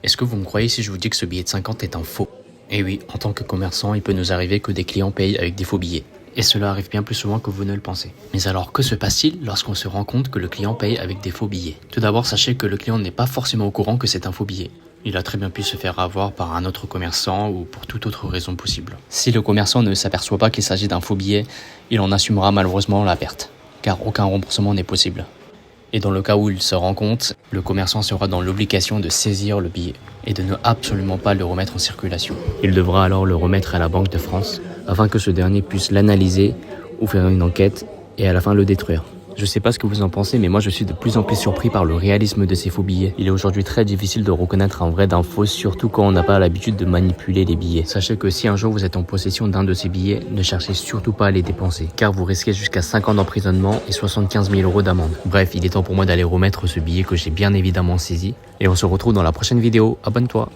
Est-ce que vous me croyez si je vous dis que ce billet de 50 est un faux? Et oui, en tant que commerçant, il peut nous arriver que des clients payent avec des faux billets. Et cela arrive bien plus souvent que vous ne le pensez. Mais alors, que se passe-t-il lorsqu'on se rend compte que le client paye avec des faux billets? Tout d'abord, sachez que le client n'est pas forcément au courant que c'est un faux billet. Il a très bien pu se faire avoir par un autre commerçant ou pour toute autre raison possible. Si le commerçant ne s'aperçoit pas qu'il s'agit d'un faux billet, il en assumera malheureusement la perte, car aucun remboursement n'est possible. Et dans le cas où il se rend compte, le commerçant sera dans l'obligation de saisir le billet et de ne absolument pas le remettre en circulation. Il devra alors le remettre à la Banque de France afin que ce dernier puisse l'analyser ou faire une enquête et à la fin le détruire. Je sais pas ce que vous en pensez, mais moi je suis de plus en plus surpris par le réalisme de ces faux billets. Il est aujourd'hui très difficile de reconnaître un vrai d'un faux, surtout quand on n'a pas l'habitude de manipuler les billets. Sachez que si un jour vous êtes en possession d'un de ces billets, ne cherchez surtout pas à les dépenser, car vous risquez jusqu'à 5 ans d'emprisonnement et 75 000 € d'amende. Bref, il est temps pour moi d'aller remettre ce billet que j'ai bien évidemment saisi, et on se retrouve dans la prochaine vidéo. Abonne-toi.